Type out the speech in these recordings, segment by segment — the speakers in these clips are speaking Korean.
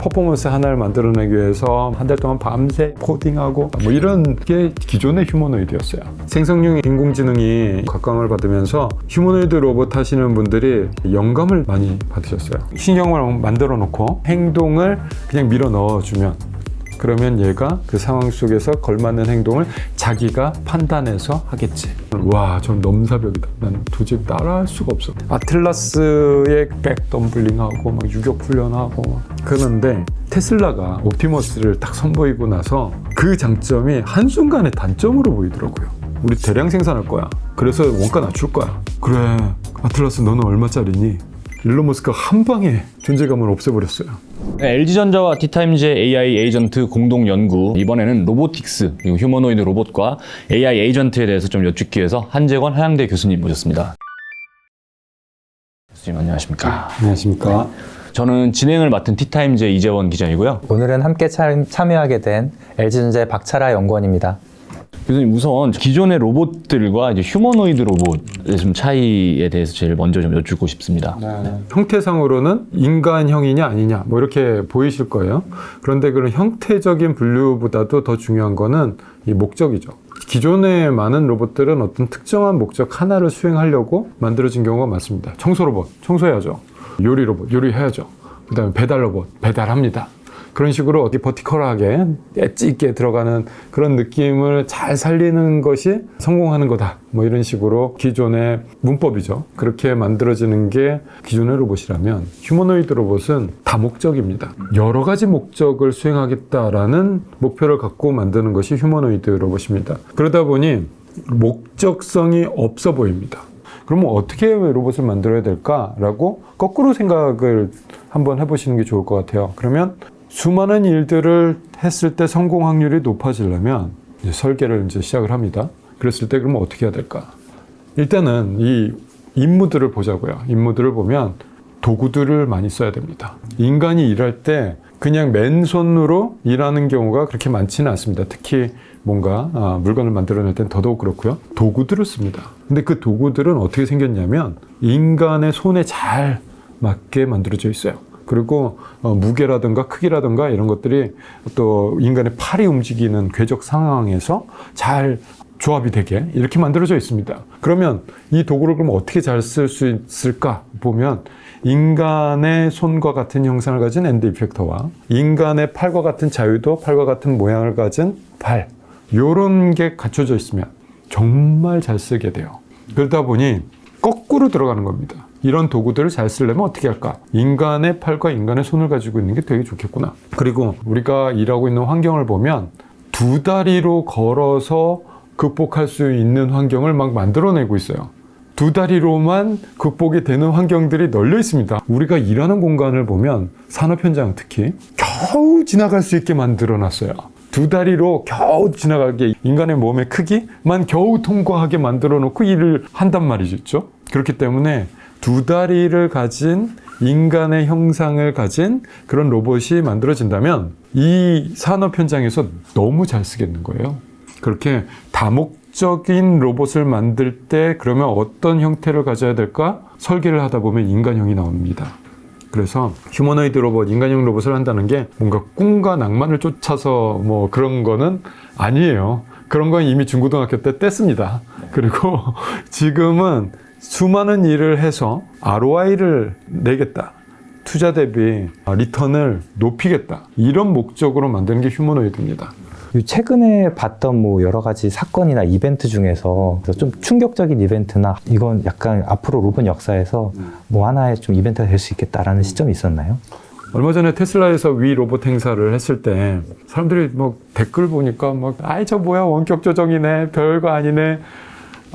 퍼포먼스 하나를 만들어내기 위해서 한 달 동안 밤새 코딩하고 뭐 이런 게 기존의 휴머노이드였어요. 생성형 인공지능이 각광을 받으면서 휴머노이드 로봇 하시는 분들이 영감을 많이 받으셨어요. 신경을 만들어 놓고 행동을 그냥 밀어 넣어주면, 그러면 얘가 그 상황 속에서 걸맞는 행동을 자기가 판단해서 하겠지. 와, 전 넘사벽이다. 난 도저히 따라할 수가 없어. 아틀라스의 백덤블링하고 막 유격 훈련하고 그러는데, 테슬라가 옵티머스를 딱 선보이고 나서 그 장점이 한순간에 단점으로 보이더라고요. 우리 대량 생산할 거야. 그래서 원가 낮출 거야. 그래, 아틀라스 너는 얼마짜리니? 일론 머스크가 한 방에 존재감을 없애버렸어요. LG전자와 티타임즈의 AI 에이전트 공동 연구, 이번에는 로보틱스, 그리고 휴머노이드 로봇과 AI 에이전트에 대해서 좀 여쭙기 위해서 한재권 한양대 교수님 모셨습니다. 교수님 안녕하십니까? 안녕하십니까? 저는 진행을 맡은 티타임즈의 이재원 기자이고요. 오늘은 함께 참여하게 된 LG전자의 박찬하 연구원입니다. 교수님, 우선 기존의 로봇들과 이제 휴머노이드 로봇의 좀 차이에 대해서 제일 먼저 좀 여쭙고 싶습니다. 형태상으로는 인간형이냐 아니냐 뭐 이렇게 보이실 거예요. 그런데 그런 형태적인 분류보다도 더 중요한 거는 이 목적이죠. 기존의 많은 로봇들은 어떤 특정한 목적 하나를 수행하려고 만들어진 경우가 많습니다. 청소 로봇, 청소해야죠. 요리 로봇, 요리해야죠. 그 다음에 배달 로봇, 배달합니다. 그런 식으로 어디 버티컬하게 엣지 있게 들어가는 그런 느낌을 잘 살리는 것이 성공하는 거다. 뭐 이런 식으로 기존의 문법이죠. 그렇게 만들어지는 게 기존의 로봇이라면, 휴머노이드 로봇은 다목적입니다. 여러 가지 목적을 수행하겠다라는 목표를 갖고 만드는 것이 휴머노이드 로봇입니다. 그러다 보니 목적성이 없어 보입니다. 그러면 어떻게 로봇을 만들어야 될까라고 거꾸로 생각을 한번 해보시는 게 좋을 것 같아요. 그러면 수많은 일들을 했을 때 성공 확률이 높아지려면 이제 설계를 이제 시작을 합니다. 그랬을 때 그러면 어떻게 해야 될까? 일단은 이 임무들을 보자고요. 임무들을 보면 도구들을 많이 써야 됩니다. 인간이 일할 때 그냥 맨손으로 일하는 경우가 그렇게 많지는 않습니다. 특히 뭔가 물건을 만들어낼 땐 더더욱 그렇고요. 도구들을 씁니다. 근데 그 도구들은 어떻게 생겼냐면 인간의 손에 잘 맞게 만들어져 있어요. 그리고 무게라든가 크기라든가 이런 것들이 또 인간의 팔이 움직이는 궤적 상황에서 잘 조합이 되게 이렇게 만들어져 있습니다. 그러면 이 도구를 그럼 어떻게 잘 쓸 수 있을까 보면, 인간의 손과 같은 형상을 가진 엔드 이펙터와 인간의 팔과 같은 자유도, 팔과 같은 모양을 가진 팔, 요런 게 갖춰져 있으면 정말 잘 쓰게 돼요. 그러다 보니 거꾸로 들어가는 겁니다. 이런 도구들을 잘 쓰려면 어떻게 할까? 인간의 팔과 인간의 손을 가지고 있는 게 되게 좋겠구나. 그리고 우리가 일하고 있는 환경을 보면 두 다리로 걸어서 극복할 수 있는 환경을 막 만들어내고 있어요. 두 다리로만 극복이 되는 환경들이 널려 있습니다. 우리가 일하는 공간을 보면 산업 현장 특히 겨우 지나갈 수 있게 만들어 놨어요. 두 다리로 겨우 지나가게, 인간의 몸의 크기만 겨우 통과하게 만들어 놓고 일을 한단 말이죠. 그렇기 때문에 두 다리를 가진 인간의 형상을 가진 그런 로봇이 만들어진다면 이 산업 현장에서 너무 잘 쓰겠는 거예요. 그렇게 다목적인 로봇을 만들 때 그러면 어떤 형태를 가져야 될까? 설계를 하다 보면 인간형이 나옵니다. 그래서 휴머노이드 로봇, 인간형 로봇을 한다는 게 뭔가 꿈과 낭만을 쫓아서 뭐 그런 거는 아니에요. 그런 건 이미 중고등학교 때 뗐습니다. 그리고 지금은 수많은 일을 해서 ROI를 내겠다. 투자 대비 리턴을 높이겠다. 이런 목적으로 만드는 게 휴머노이드입니다. 최근에 봤던 뭐 여러 가지 사건이나 이벤트 중에서 좀 충격적인 이벤트나 이건 약간 앞으로 로봇 역사에서 뭐 하나의 좀 이벤트가 될 수 있겠다라는 시점이 있었나요? 얼마 전에 테슬라에서 위 로봇 행사를 했을 때 사람들이 뭐 댓글 보니까 막 아이 저 뭐야 원격 조정이네, 별거 아니네.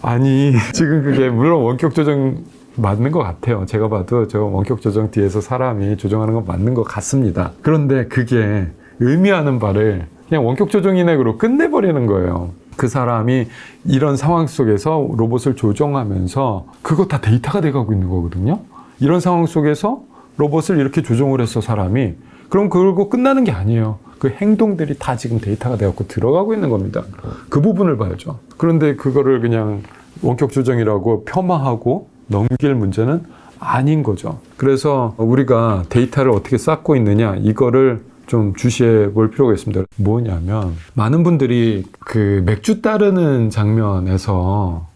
아니 지금 그게 물론 원격 조정 맞는 것 같아요. 제가 봐도 저 원격 조정 뒤에서 사람이 조정하는 건 맞는 것 같습니다. 그런데 그게 의미하는 바를 그냥 원격 조정이네 그러고 끝내버리는 거예요. 그 사람이 이런 상황 속에서 로봇을 조정하면서 그거 다 데이터가 돼가고 있는 거거든요. 이런 상황 속에서 로봇을 이렇게 조정을 했어 사람이. 그럼 그러고 끝나는 게 아니에요. 그 행동들이 다 지금 데이터가 되었고 들어가고 있는 겁니다. 그 부분을 봐야죠. 그런데 그거를 그냥 원격 조정이라고 폄하하고 넘길 문제는 아닌 거죠. 그래서 우리가 데이터를 어떻게 쌓고 있느냐 이거를 좀 주시해 볼 필요가 있습니다. 뭐냐면 많은 분들이 그 맥주 따르는 장면에서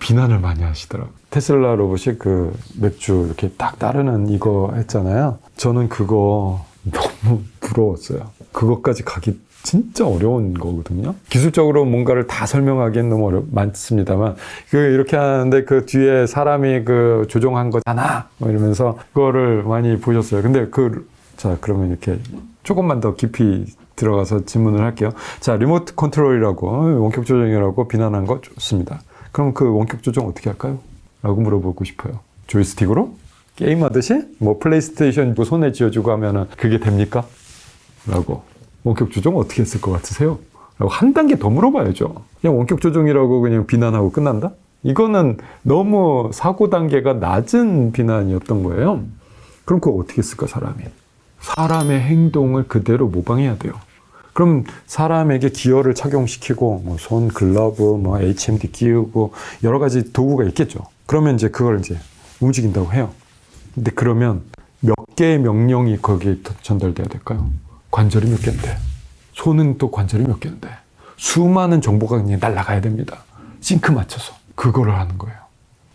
비난을 많이 하시더라고요. 테슬라 로봇이 그 맥주 이렇게 딱 따르는 이거 했잖아요. 저는 그거 너무 부러웠어요. 그것까지 가기 진짜 어려운 거거든요. 기술적으로 뭔가를 다 설명하기엔 너무 많습니다만 이렇게 하는데 그 뒤에 사람이 그 조종한 거잖아 뭐 이러면서 그거를 많이 보셨어요. 근데 자 그러면 이렇게 조금만 더 깊이 들어가서 질문을 할게요. 자, 리모트 컨트롤이라고 원격 조정이라고 비난한 거 좋습니다. 그럼 그 원격 조정 어떻게 할까요? 라고 물어보고 싶어요. 조이스틱으로? 게임하듯이? 뭐 플레이스테이션 손에 쥐어주고 하면은 그게 됩니까? 라고. 원격 조정 어떻게 했을 것 같으세요? 라고 한 단계 더 물어봐야죠. 그냥 원격 조정이라고 그냥 비난하고 끝난다? 이거는 너무 사고 단계가 낮은 비난이었던 거예요. 그럼 그거 어떻게 했을까, 사람이? 사람의 행동을 그대로 모방해야 돼요. 그럼 사람에게 기어를 착용시키고 뭐 손 글러브, 뭐 HMD 끼우고 여러 가지 도구가 있겠죠. 그러면 이제 그걸 이제 움직인다고 해요. 근데 그러면 몇 개의 명령이 거기에 전달돼야 될까요? 관절이 몇 개인데, 손은 또 관절이 몇 개인데, 수많은 정보가 그냥 날아가야 됩니다. 싱크 맞춰서 그거를 하는 거예요.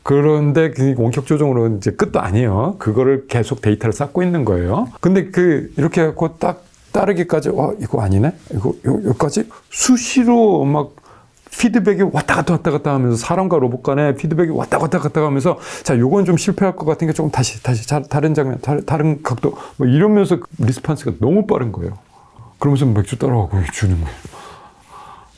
그런데 그 원격 조정으로 이제 끝도 아니에요. 그거를 계속 데이터를 쌓고 있는 거예요. 근데 이렇게 해갖고 딱 따르기까지, 이거 아니네? 여기까지 수시로 막 피드백이 왔다 갔다 하면서 사람과 로봇 간에 피드백이 왔다 갔다 하면서 자, 요건 좀 실패할 것 같으니까 조금 다시 다른 장면, 다른 각도 뭐 이러면서 리스폰스가 너무 빠른 거예요. 그러면서 맥주 따라가고 주는 거예요.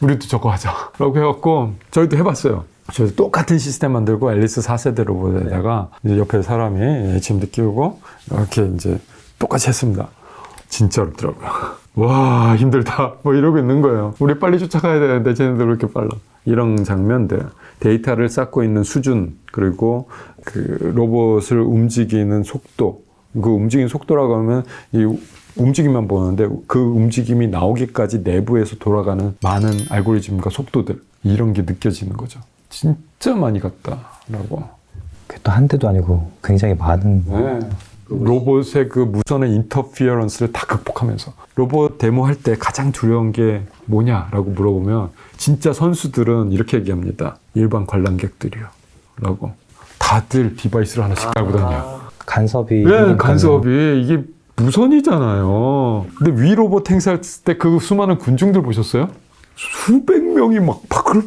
우리도 저거 하자. 라고 해갖고 저희도 해봤어요. 저희 똑같은 시스템 만들고 앨리스 4세대 로봇에다가 이제 옆에 사람이 HMD 끼우고 이렇게 이제 똑같이 했습니다. 진짜 어렵더라고요. 와, 힘들다. 뭐 이러고 있는 거예요. 우리 빨리 쫓아가야 되는데 쟤네들 왜 이렇게 빨라. 이런 장면들, 데이터를 쌓고 있는 수준, 그리고 그 로봇을 움직이는 속도, 그 움직이는 속도라고 하면 이 움직임만 보는데 그 움직임이 나오기까지 내부에서 돌아가는 많은 알고리즘과 속도들, 이런 게 느껴지는 거죠. 진짜 많이 갔다라고. 그게 또 한 대도 아니고 굉장히 많은. 네. 로봇의 그 무선의 인터피어런스를 다 극복하면서 로봇 데모할 때 가장 두려운 게 뭐냐라고 물어보면 진짜 선수들은 이렇게 얘기합니다. 일반 관람객들이요 라고. 다들 디바이스를 하나씩 깔고 다녀요. 간섭이. 네, 간섭이. 이게 무선이잖아요. 근데 위 로봇 행사할 때 그 수많은 군중들 보셨어요? 수백 명이 막 바클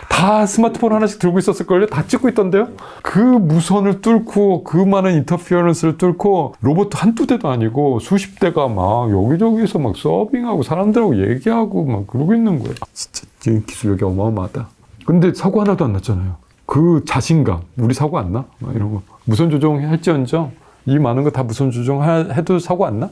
다 스마트폰 하나씩 들고 있었을걸요? 다 찍고 있던데요? 그 무선을 뚫고 그 많은 인터피어런스를 뚫고 로봇 한두 대도 아니고 수십 대가 막 여기저기서 막 서빙하고 사람들하고 얘기하고 막 그러고 있는 거예요. 진짜 기술력이 어마어마하다. 근데 사고 하나도 안 났잖아요. 그 자신감, 우리 사고 안 나? 막 이러고 무선 조종할지언정 이 많은 거 다 무선 조종해도 사고 안 나?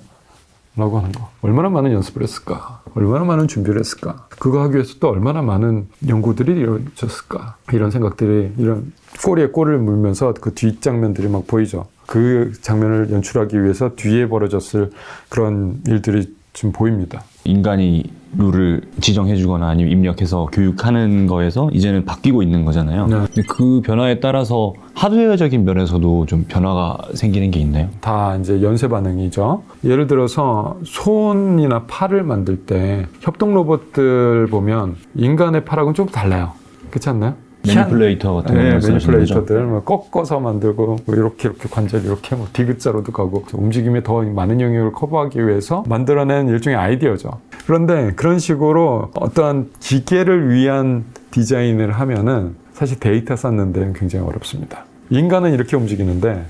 라고 하는 거. 얼마나 많은 연습을 했을까? 얼마나 많은 준비를 했을까? 그거 하기 위해서 또 얼마나 많은 연구들이 이루어졌을까? 이런 생각들이, 이런 꼬리에 꼬리를 물면서 그 뒷장면들이 막 보이죠. 그 장면을 연출하기 위해서 뒤에 벌어졌을 그런 일들이 지금 보입니다. 인간이 룰을 지정해주거나 아니면 입력해서 교육하는 거에서 이제는 바뀌고 있는 거잖아요. 네. 근데 그 변화에 따라서 하드웨어적인 면에서도 좀 변화가 생기는 게 있나요? 다 이제 연쇄 반응이죠. 예를 들어서 손이나 팔을 만들 때 협동 로봇들 보면 인간의 팔하고는 좀 달라요. 그렇지 않나요? 매니플레이터 같은 거 네, 말씀하시는 거죠? 매니플레이터들 뭐 꺾어서 만들고 뭐 이렇게 관절 이렇게 뭐 디귿자로도 가고 움직임에 더 많은 영역을 커버하기 위해서 만들어낸 일종의 아이디어죠. 그런데 그런 식으로 어떠한 기계를 위한 디자인을 하면은 사실 데이터 쌓는 데는 굉장히 어렵습니다. 인간은 이렇게 움직이는데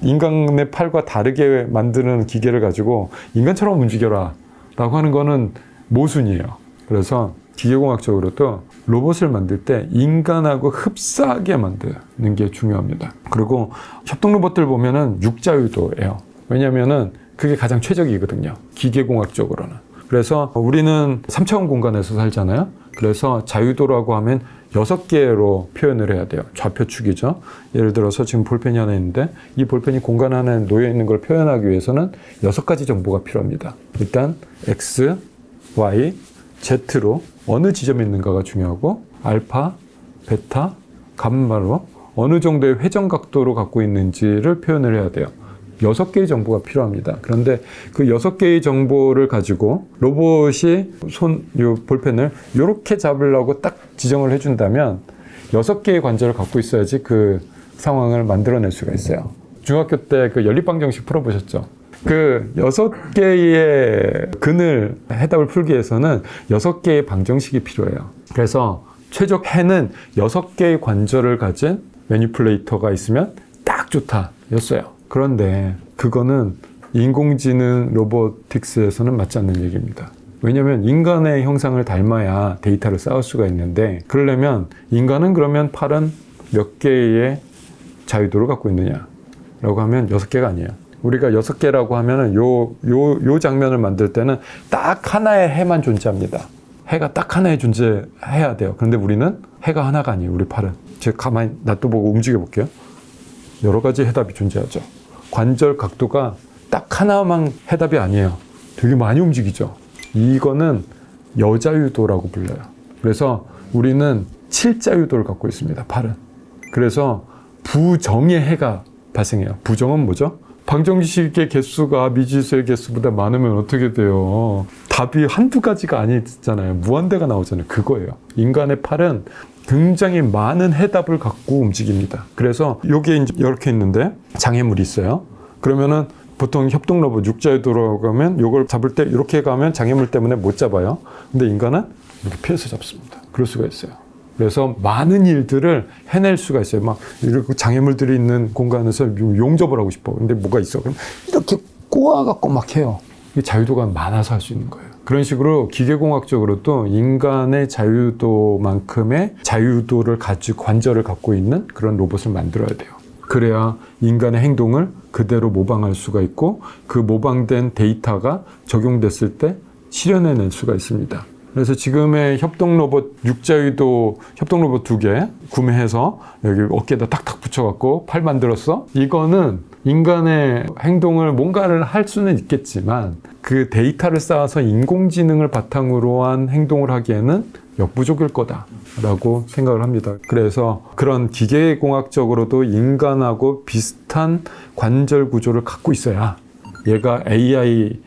인간의 팔과 다르게 만드는 기계를 가지고 인간처럼 움직여라 라고 하는 거는 모순이에요. 그래서 기계공학적으로도 로봇을 만들 때 인간하고 흡사하게 만드는 게 중요합니다. 그리고 협동 로봇들 보면은 육자유도예요. 왜냐면은 그게 가장 최적이거든요. 기계공학적으로는. 그래서 우리는 3차원 공간에서 살잖아요. 그래서 자유도라고 하면 6개로 표현을 해야 돼요. 좌표축이죠. 예를 들어서 지금 볼펜이 하나 있는데 이 볼펜이 공간 안에 놓여 있는 걸 표현하기 위해서는 6가지 정보가 필요합니다. 일단 X, Y, Z로 어느 지점에 있는가가 중요하고 알파, 베타, 감마로 어느 정도의 회전 각도로 갖고 있는지를 표현을 해야 돼요. 6개의 정보가 필요합니다. 그런데 그 6개의 정보를 가지고 로봇이 요 볼펜을 이렇게 잡으려고 딱 지정을 해준다면 6개의 관절을 갖고 있어야지 그 상황을 만들어낼 수가 있어요. 중학교 때 그 연립방정식 풀어보셨죠? 그 6개의 근을 해답을 풀기 위해서는 6개의 방정식이 필요해요. 그래서 최적 해는 6개의 관절을 가진 매니플레이터가 있으면 딱 좋다 였어요. 그런데 그거는 인공지능 로보틱스에서는 맞지 않는 얘기입니다. 왜냐하면 인간의 형상을 닮아야 데이터를 쌓을 수가 있는데, 그러려면 인간은 그러면 팔은 몇 개의 자유도를 갖고 있느냐 라고 하면 6개가 아니에요. 우리가 6개라고 하면은 요 장면을 만들 때는 딱 하나의 해만 존재합니다. 해가 딱 하나에 존재해야 돼요. 그런데 우리는 해가 하나가 아니에요. 우리 팔은. 제가 가만히 놔둬보고 움직여 볼게요. 여러 가지 해답이 존재하죠. 관절 각도가 딱 하나만 해답이 아니에요. 되게 많이 움직이죠. 이거는 여자유도라고 불러요. 그래서 우리는 7자유도를 갖고 있습니다. 팔은. 그래서 부정의 해가 발생해요. 부정은 뭐죠? 방정식의 개수가 미지수의 개수보다 많으면 어떻게 돼요? 답이 한두 가지가 아니잖아요. 무한대가 나오잖아요. 그거예요. 인간의 팔은 굉장히 많은 해답을 갖고 움직입니다. 그래서 이게 이제 이렇게 있는데 장애물이 있어요. 그러면은 보통 협동 로봇 6자유도로 가면 이걸 잡을 때 이렇게 가면 장애물 때문에 못 잡아요. 근데 인간은 이렇게 피해서 잡습니다. 그럴 수가 있어요. 그래서 많은 일들을 해낼 수가 있어요. 막 이렇게 장애물들이 있는 공간에서 용접을 하고 싶어. 근데 뭐가 있어? 그럼 이렇게 꼬아갖고 막 해요. 이게 자유도가 많아서 할 수 있는 거예요. 그런 식으로 기계공학적으로도 인간의 자유도만큼의 자유도를 가지고 관절을 갖고 있는 그런 로봇을 만들어야 돼요. 그래야 인간의 행동을 그대로 모방할 수가 있고 그 모방된 데이터가 적용됐을 때 실현해낼 수가 있습니다. 그래서 지금의 협동 로봇 6자유도 협동 로봇 2개 구매해서 여기 어깨에다 탁탁 붙여갖고 팔 만들었어? 이거는 인간의 행동을 뭔가를 할 수는 있겠지만 그 데이터를 쌓아서 인공지능을 바탕으로 한 행동을 하기에는 역부족일 거다라고 생각을 합니다. 그래서 그런 기계공학적으로도 인간하고 비슷한 관절 구조를 갖고 있어야 얘가 AI,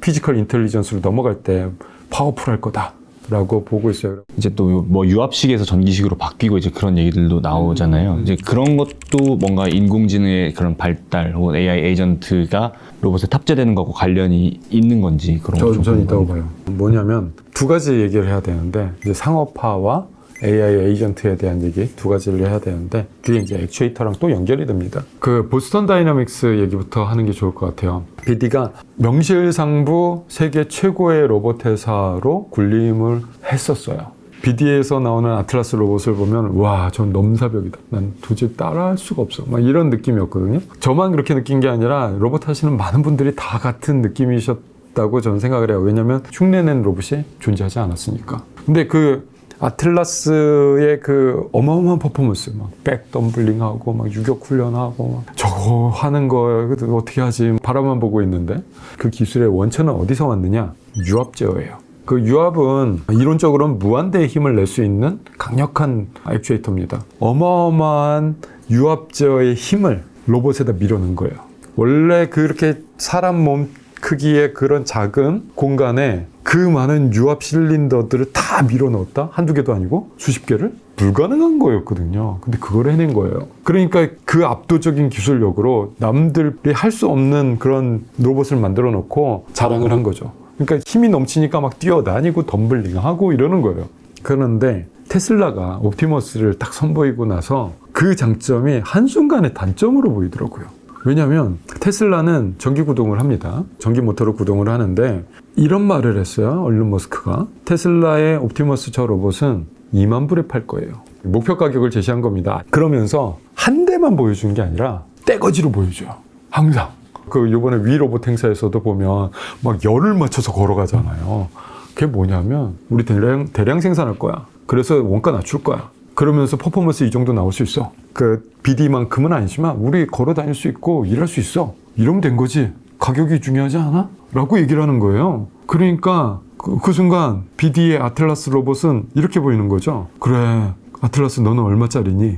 피지컬 인텔리전스로 넘어갈 때 파워풀할 거다라고 보고 있어요. 이제 또 뭐 유압식에서 전기식으로 바뀌고 이제 그런 얘기들도 나오잖아요. 이제 그런 것도 뭔가 인공지능의 그런 발달 혹은 AI 에이전트가 로봇에 탑재되는 것과 관련이 있는 건지 그런 거 저는 있다고 봐요. 뭐냐면 두 가지 얘기를 해야 되는데 이제 상업화와 AI 에이전트에 대한 얘기 두 가지를 해야 되는데 그게 이제 액추에이터랑 또 연결이 됩니다. 그 보스턴 다이나믹스 얘기부터 하는 게 좋을 것 같아요. BD가 명실상부 세계 최고의 로봇 회사로 군림을 했었어요. BD에서 나오는 아틀라스 로봇을 보면 와, 전 넘사벽이다. 난 도저히 따라할 수가 없어. 막 이런 느낌이었거든요. 저만 그렇게 느낀 게 아니라 로봇 하시는 많은 분들이 다 같은 느낌이셨다고 저는 생각을 해요. 왜냐하면 흉내낸 로봇이 존재하지 않았으니까. 근데 그 아틀라스의 그 어마어마한 퍼포먼스, 막 백덤블링하고 막 유격 훈련하고 막 저거 하는 거 어떻게 하지? 바라만 보고 있는데 그 기술의 원천은 어디서 왔느냐? 유압 제어예요. 그 유압은 이론적으로는 무한대의 힘을 낼 수 있는 강력한 액추에이터입니다. 어마어마한 유압 제어의 힘을 로봇에다 밀어넣은 거예요. 원래 그렇게 사람 몸 크기의 그런 작은 공간에 그 많은 유압 실린더들을 다 밀어넣었다? 한두 개도 아니고 수십 개를? 불가능한 거였거든요. 근데 그걸 해낸 거예요. 그러니까 그 압도적인 기술력으로 남들이 할 수 없는 그런 로봇을 만들어 놓고 자랑을 한 거죠. 그러니까 힘이 넘치니까 막 뛰어다니고 덤블링하고 이러는 거예요. 그런데 테슬라가 옵티머스를 딱 선보이고 나서 그 장점이 한순간에 단점으로 보이더라고요. 왜냐하면 테슬라는 전기 구동을 합니다. 전기 모터로 구동을 하는데 이런 말을 했어요. 일론 머스크가. 테슬라의 옵티머스 저 로봇은 2만 불에 팔 거예요. 목표 가격을 제시한 겁니다. 그러면서 한 대만 보여준 게 아니라 떼거지로 보여줘요. 항상. 그 이번에 위 로봇 행사에서도 보면 막 열을 맞춰서 걸어가잖아요. 그게 뭐냐면 우리 대량 생산할 거야. 그래서 원가 낮출 거야. 그러면서 퍼포먼스 이 정도 나올 수 있어. 그 BD만큼은 아니지만 우리 걸어 다닐 수 있고 일할 수 있어. 이러면 된 거지. 가격이 중요하지 않아? 라고 얘기를 하는 거예요. 그러니까 그 순간 BD의 아틀라스 로봇은 이렇게 보이는 거죠. 그래, 아틀라스 너는 얼마짜리니?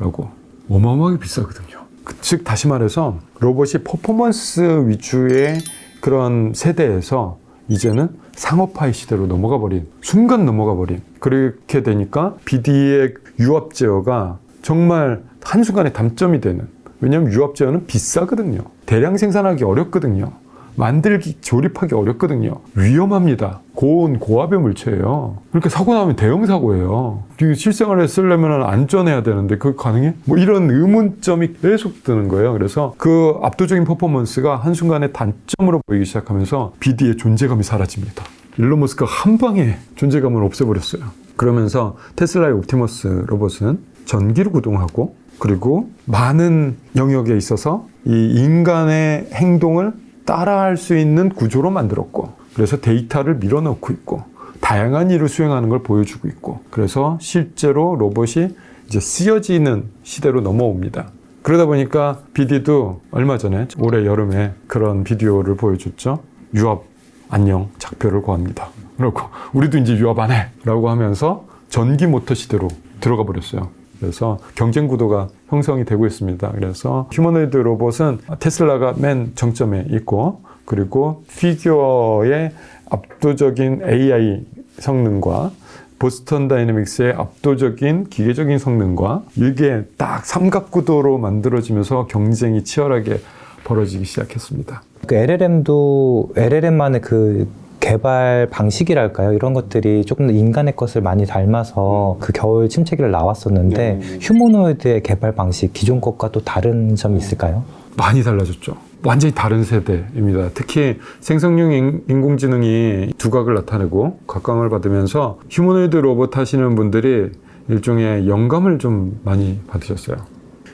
라고. 어마어마하게 비싸거든요. 즉 다시 말해서 로봇이 퍼포먼스 위주의 그런 세대에서 이제는 상업화의 시대로 넘어가 버린, 순간 넘어가 버린. 그렇게 되니까 BD의 유압 제어가 정말 한순간에 담점이 되는. 왜냐하면 유압 제어는 비싸거든요. 대량 생산하기 어렵거든요. 만들기, 조립하기 어렵거든요. 위험합니다. 고온, 고압의 물체예요. 그러니까 사고 나면 대형 사고예요. 실생활에 쓰려면 안전해야 되는데 그거 가능해? 뭐 이런 의문점이 계속 드는 거예요. 그래서 그 압도적인 퍼포먼스가 한순간에 단점으로 보이기 시작하면서 BD의 존재감이 사라집니다. 일론 머스크가 한 방에 존재감을 없애버렸어요. 그러면서 테슬라의 옵티머스 로봇은 전기로 구동하고 그리고 많은 영역에 있어서 이 인간의 행동을 따라할 수 있는 구조로 만들었고, 그래서 데이터를 밀어넣고 있고 다양한 일을 수행하는 걸 보여주고 있고, 그래서 실제로 로봇이 이제 쓰여지는 시대로 넘어옵니다. 그러다 보니까 BD도 얼마 전에 올해 여름에 그런 비디오를 보여줬죠. 유압 안녕 작표를 구합니다. 그렇고 우리도 이제 유압 안 해 라고 하면서 전기 모터 시대로 들어가 버렸어요. 그래서 경쟁 구도가 형성이 되고 있습니다. 그래서 휴머노이드 로봇은 테슬라가 맨 정점에 있고, 그리고 피규어의 압도적인 AI 성능과 보스턴 다이내믹스의 압도적인 기계적인 성능과 이게 딱 삼각구도로 만들어지면서 경쟁이 치열하게 벌어지기 시작했습니다. 그 LLM도 LLM만의 그 개발 방식이랄까요? 이런 것들이 조금 더 인간의 것을 많이 닮아서 그 겨울 침체기를 나왔었는데 휴머노이드의 개발 방식, 기존 것과 또 다른 점이 있을까요? 많이 달라졌죠. 완전히 다른 세대입니다. 특히 생성형 인공지능이 두각을 나타내고 각광을 받으면서 휴머노이드 로봇 하시는 분들이 일종의 영감을 좀 많이 받으셨어요.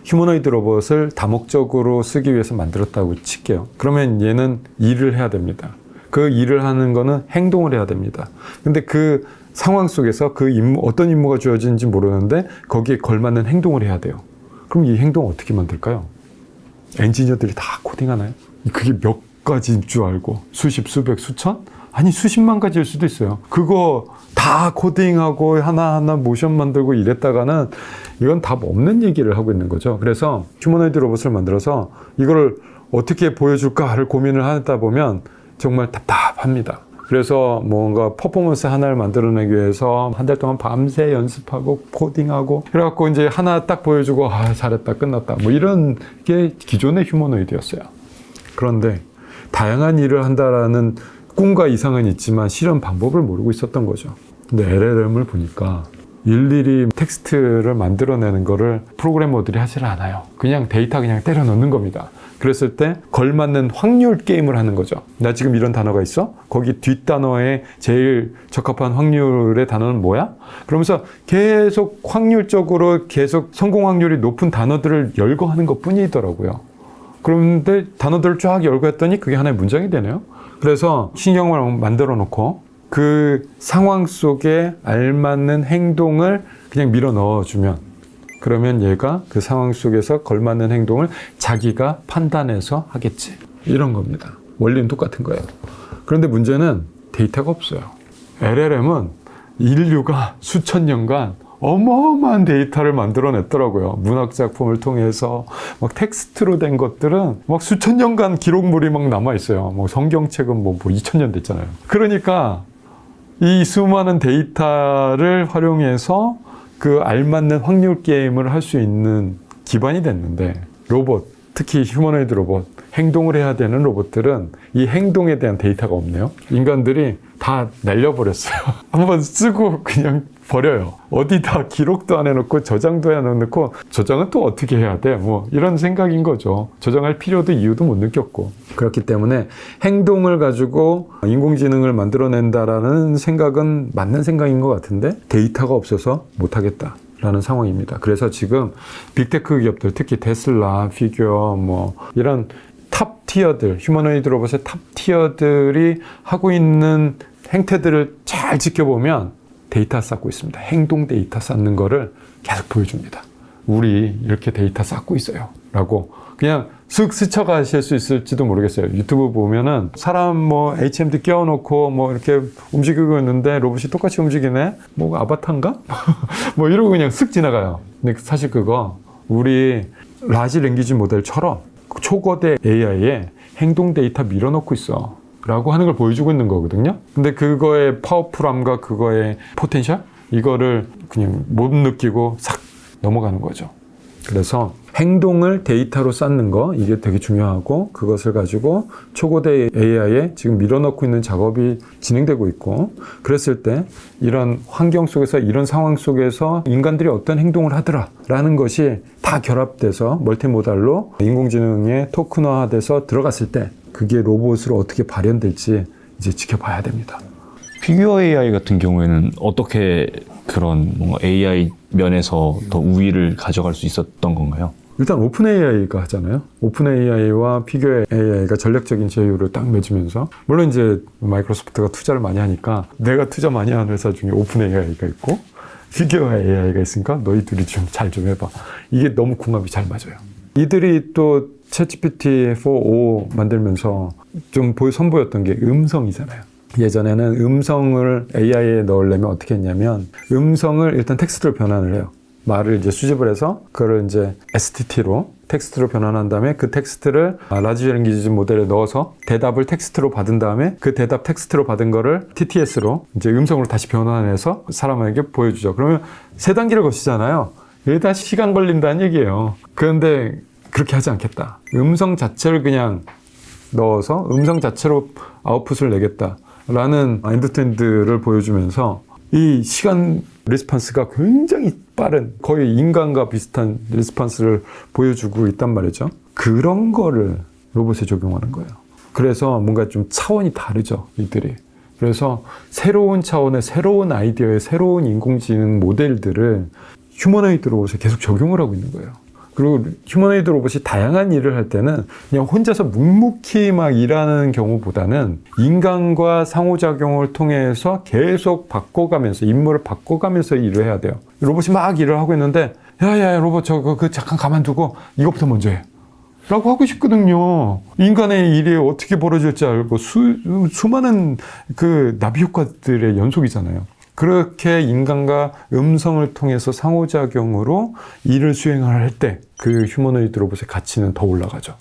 휴머노이드 로봇을 다목적으로 쓰기 위해서 만들었다고 칠게요. 그러면 얘는 일을 해야 됩니다. 그 일을 하는 거는 행동을 해야 됩니다. 근데 그 상황 속에서 그 임무, 어떤 임무가 주어진지 모르는데 거기에 걸맞는 행동을 해야 돼요. 그럼 이 행동을 어떻게 만들까요? 엔지니어들이 다 코딩하나요? 그게 몇 가지인 줄 알고 수십, 수백, 수천? 아니 수십만 가지일 수도 있어요. 그거 다 코딩하고 하나하나 모션 만들고 이랬다가는 이건 답 없는 얘기를 하고 있는 거죠. 그래서 휴머노이드 로봇을 만들어서 이걸 어떻게 보여줄까를 고민을 하다 보면 정말 답답합니다. 그래서 뭔가 퍼포먼스 하나를 만들어내기 위해서 한 달 동안 밤새 연습하고 코딩하고 그래갖고 이제 하나 딱 보여주고 아 잘했다 끝났다 뭐 이런 게 기존의 휴머노이드였어요. 그런데 다양한 일을 한다라는 꿈과 이상은 있지만 실현 방법을 모르고 있었던 거죠. 근데 LLM을 보니까 일일이 텍스트를 만들어내는 거를 프로그래머들이 하질 않아요. 그냥 데이터 그냥 때려 넣는 겁니다. 그랬을 때 걸맞는 확률 게임을 하는 거죠. 나 지금 이런 단어가 있어? 거기 뒷단어에 제일 적합한 확률의 단어는 뭐야? 그러면서 계속 확률적으로 계속 성공 확률이 높은 단어들을 열거하는 것 뿐이더라고요. 그런데 단어들을 쫙 열거했더니 그게 하나의 문장이 되네요. 그래서 신경을 만들어 놓고 그 상황 속에 알맞는 행동을 그냥 밀어 넣어주면 그러면 얘가 그 상황 속에서 걸맞는 행동을 자기가 판단해서 하겠지. 이런 겁니다. 원리는 똑같은 거예요. 그런데 문제는 데이터가 없어요. LLM은 인류가 수천 년간 어마어마한 데이터를 만들어냈더라고요. 문학작품을 통해서 막 텍스트로 된 것들은 막 수천 년간 기록물이 막 남아있어요. 뭐 성경책은 뭐 2000년 됐잖아요. 그러니까 이 수많은 데이터를 활용해서 그 알맞는 확률 게임을 할 수 있는 기반이 됐는데 로봇, 특히 휴머노이드 로봇, 행동을 해야 되는 로봇들은 이 행동에 대한 데이터가 없네요. 인간들이 다 날려버렸어요. 한번 쓰고 그냥 버려요. 어디다 기록도 안 해놓고 저장도 안 해놓고 저장은 또 어떻게 해야 돼? 뭐 이런 생각인 거죠. 저장할 필요도 이유도 못 느꼈고. 그렇기 때문에 행동을 가지고 인공지능을 만들어낸다라는 생각은 맞는 생각인 것 같은데 데이터가 없어서 못하겠다. 라는 상황입니다. 그래서 지금 빅테크 기업들, 특히 테슬라, 피규어, 뭐 이런 탑 티어들, 휴머노이드 로봇의 탑 티어들이 하고 있는 행태들을 잘 지켜보면 데이터 쌓고 있습니다. 행동 데이터 쌓는 거를 계속 보여줍니다. 우리 이렇게 데이터 쌓고 있어요. 라고 그냥 쓱 스쳐가실 수 있을지도 모르겠어요. 유튜브 보면은 사람 뭐 HMD 끼워놓고 뭐 이렇게 움직이고 있는데 로봇이 똑같이 움직이네? 뭐 아바타인가? 뭐 이러고 그냥 쓱 지나가요. 근데 사실 그거 우리 라지 랭귀지 모델처럼 초거대 AI에 행동 데이터 밀어넣고 있어 라고 하는 걸 보여주고 있는 거거든요. 근데 그거의 파워풀함과 그거의 포텐셜 이거를 그냥 못 느끼고 싹 넘어가는 거죠. 그래서 행동을 데이터로 쌓는 거 이게 되게 중요하고, 그것을 가지고 초고대 AI에 지금 밀어넣고 있는 작업이 진행되고 있고, 그랬을 때 이런 환경 속에서, 이런 상황 속에서 인간들이 어떤 행동을 하더라 라는 것이 다 결합돼서 멀티모달로 인공지능에 토큰화돼서 들어갔을 때 그게 로봇으로 어떻게 발현될지 이제 지켜봐야 됩니다. 피규어 AI 같은 경우에는 어떻게 그런 뭔가 AI 면에서 더 우위를 가져갈 수 있었던 건가요? 일단 오픈 AI가 하잖아요. 오픈 AI와 피규어 AI가 전략적인 제휴를 딱 맺으면서, 물론 이제 마이크로소프트가 투자를 많이 하니까 내가 투자 많이 하는 회사 중에 오픈 AI가 있고 피규어 AI가 있으니까 너희 둘이 좀 잘 좀 해봐. 이게 너무 궁합이 잘 맞아요. 이들이 또 챗GPT-4o 만들면서 좀 선보였던 게 음성이잖아요. 예전에는 음성을 AI에 넣으려면 어떻게 했냐면, 음성을 일단 텍스트로 변환을 해요. 말을 이제 수집을 해서 그걸 이제 STT로 텍스트로 변환한 다음에 그 텍스트를 라지 랭귀지 모델에 넣어서 대답을 텍스트로 받은 다음에 그 대답 텍스트로 받은 거를 TTS로 이제 음성으로 다시 변환해서 사람에게 보여주죠. 그러면 세 단계를 거치잖아요. 이게 다 시간 걸린다는 얘기예요. 그런데 그렇게 하지 않겠다. 음성 자체를 그냥 넣어서 음성 자체로 아웃풋을 내겠다라는 엔드투엔드를 보여주면서 이 시간 리스폰스가 굉장히 빠른, 거의 인간과 비슷한 리스폰스를 보여주고 있단 말이죠. 그런 거를 로봇에 적용하는 거예요. 그래서 뭔가 좀 차원이 다르죠, 이들이. 그래서 새로운 차원의 새로운 아이디어의 새로운 인공지능 모델들을 휴머노이드 로봇에 계속 적용을 하고 있는 거예요. 그리고 휴머노이드 로봇이 다양한 일을 할 때는 그냥 혼자서 묵묵히 막 일하는 경우보다는 인간과 상호작용을 통해서 계속 바꿔가면서, 임무를 바꿔가면서 일을 해야 돼요. 로봇이 막 일을 하고 있는데, 야야 로봇 저거 잠깐 가만두고 이것부터 먼저 해 라고 하고 싶거든요. 인간의 일이 어떻게 벌어질지 알고 수많은 그 나비 효과들의 연속이잖아요. 그렇게 인간과 음성을 통해서 상호작용으로 일을 수행할 때 그 휴머노이드 로봇의 가치는 더 올라가죠.